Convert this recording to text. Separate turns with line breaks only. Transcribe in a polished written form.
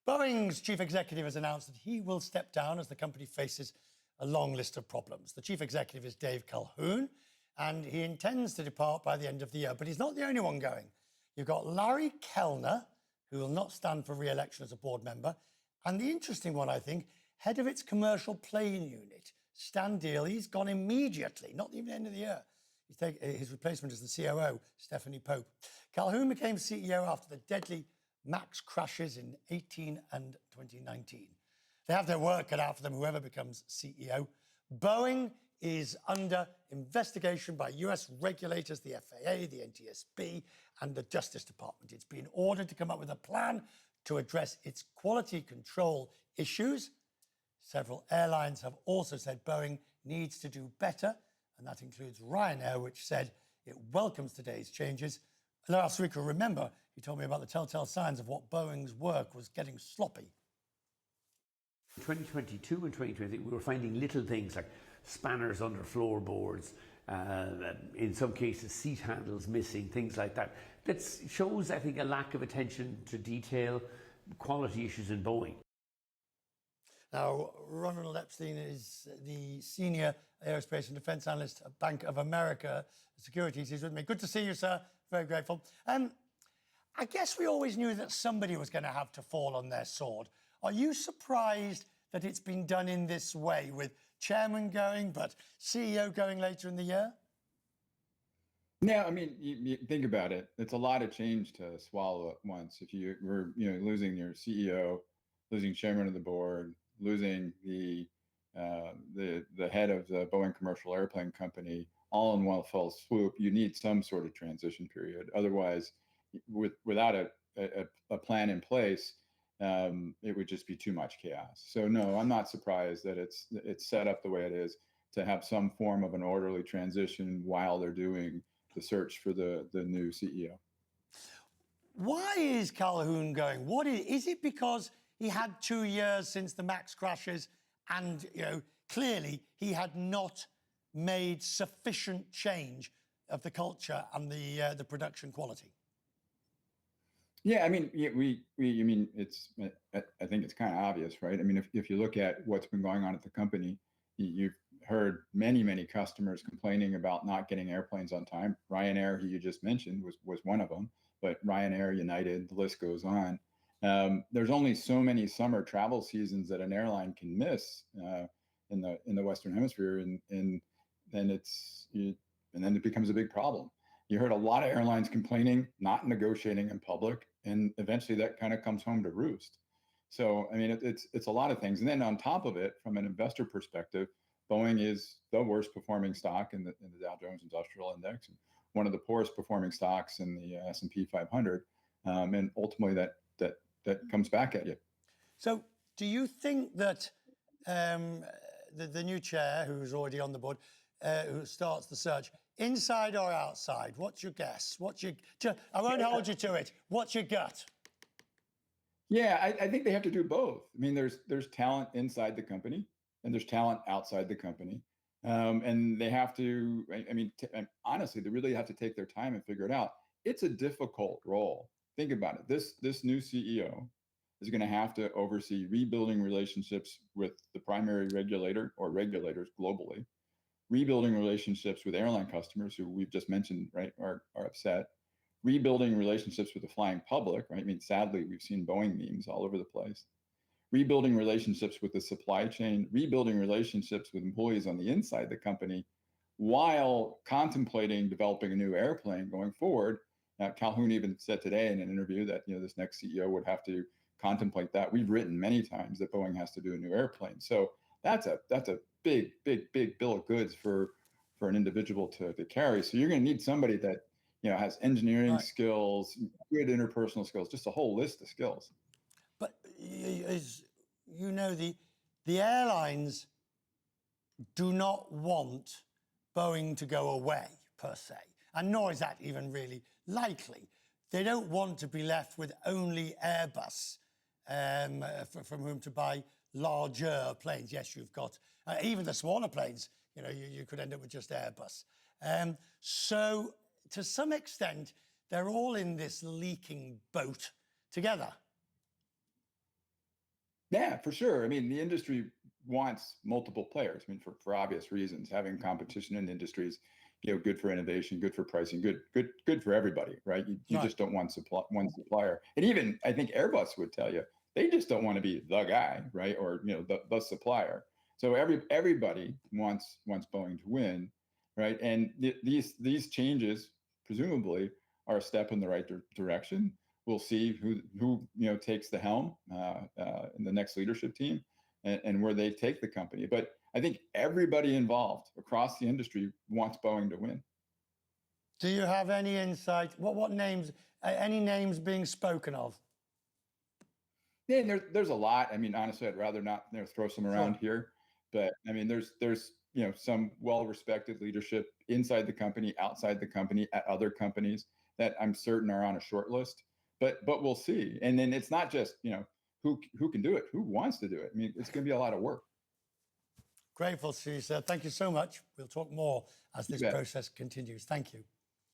Boeing's chief executive has announced that he will step down as the company faces a long list of problems. The chief executive is Dave Calhoun, and he intends to depart by the end of the year. But he's not the only one going. You've got Larry Kellner, who will not stand for re-election as a board member, and the interesting one, I think, head of its commercial plane unit, Stan Deal. He's gone immediately, not even the end of the year. His replacement is the COO, Stephanie Pope. Calhoun became CEO after the deadly MAX crashes in 2018 and 2019. They have their work cut out for them, whoever becomes CEO. Boeing is under investigation by US regulators, the FAA, the NTSB, and the Justice Department. It's been ordered to come up with a plan to address its quality control issues. Several airlines have also said Boeing needs to do better, and that includes Ryanair, which said it welcomes today's changes. Last week, remember, he told me about the telltale signs of what Boeing's work was getting sloppy.
In 2022 and 2023, we were finding little things like spanners under floorboards, in some cases seat handles missing, things like that. That shows, I think, a lack of attention to detail, quality issues in Boeing.
Now, Ronald Epstein is the senior aerospace and defence analyst at Bank of America Securities. He's with me. Good to see you, sir. Very grateful. I guess we always knew that somebody was going to have to fall on their sword. Are you surprised that it's been done in this way, with chairman going, but CEO going later in the year?
Yeah, I mean, you think about it. It's a lot of change to swallow at once. If you were, losing your CEO, losing chairman of the board, losing the head of the Boeing commercial airplane company, all in one fell swoop, you need some sort of transition period. Otherwise, without a plan in place, it would just be too much chaos. So no, I'm not surprised that it's set up the way it is, to have some form of an orderly transition while they're doing the search for the new CEO.
Why is Calhoun going? Is it because he had 2 years since the MAX crashes, and clearly he had not made sufficient change of the culture and the production quality?
Yeah, I mean, I think it's kind of obvious, right? I mean, if you look at what's been going on at the company, you've heard many customers complaining about not getting airplanes on time. Ryanair, who you just mentioned, was one of them, but Ryanair, United, the list goes on. There's only so many summer travel seasons that an airline can miss in the Western Hemisphere, and then it becomes a big problem. You heard a lot of airlines complaining, not negotiating in public, and eventually that kind of comes home to roost. So, I mean, it's a lot of things. And then on top of it, from an investor perspective, Boeing is the worst performing stock in the Dow Jones Industrial Index, and one of the poorest performing stocks in the S&P 500. And ultimately that comes back at you.
So do you think that the new chair, who's already on the board, who starts the search, inside or outside? What's your guess? I won't hold you to it. What's your gut?
Yeah, I think they have to do both. I mean, there's talent inside the company and there's talent outside the company. And they have to, honestly, they really have to take their time and figure it out. It's a difficult role. Think about it. This new CEO is going to have to oversee rebuilding relationships with the primary regulator or regulators globally, rebuilding relationships with airline customers who we've just mentioned, right, are upset, rebuilding relationships with the flying public, right? I mean, sadly, we've seen Boeing memes all over the place, rebuilding relationships with the supply chain, rebuilding relationships with employees on the inside of the company, while contemplating developing a new airplane going forward. Now, Calhoun even said today in an interview that this next CEO would have to contemplate that. We've written many times that Boeing has to do a new airplane. So that's a big bill of goods for an individual to carry. So you're going to need somebody that has engineering skills, good interpersonal skills, just a whole list of skills.
But as you know, the airlines do not want Boeing to go away per se, and nor is that even really likely. They don't want to be left with only Airbus from whom to buy larger planes. Yes, you've got even the smaller planes, you could end up with just Airbus. So to some extent, they're all in this leaking boat together.
Yeah, for sure. I mean, the industry wants multiple players. I mean, for obvious reasons, having competition in industries, good for innovation, good for pricing, good for everybody, right? You
Right.
just don't want one supplier. And even I think Airbus would tell you they just don't want to be the guy, right? Or the supplier. So everybody wants Boeing to win, right? And these changes presumably are a step in the right direction. We'll see who takes the helm in the next leadership team and where they take the company. But I think everybody involved across the industry wants Boeing to win.
Do you have any insight? What names? Any names being spoken of?
Yeah, and there's a lot. I mean, honestly, I'd rather not throw some around
Sure.
here. But I mean, there's some well-respected leadership inside the company, outside the company, at other companies that I'm certain are on a short list. But we'll see. And then it's not just who can do it, who wants to do it. I mean, it's going to be a lot of work.
Grateful to you, sir. Thank you so much. We'll talk more as
You
this
bet.
process continues. Thank you.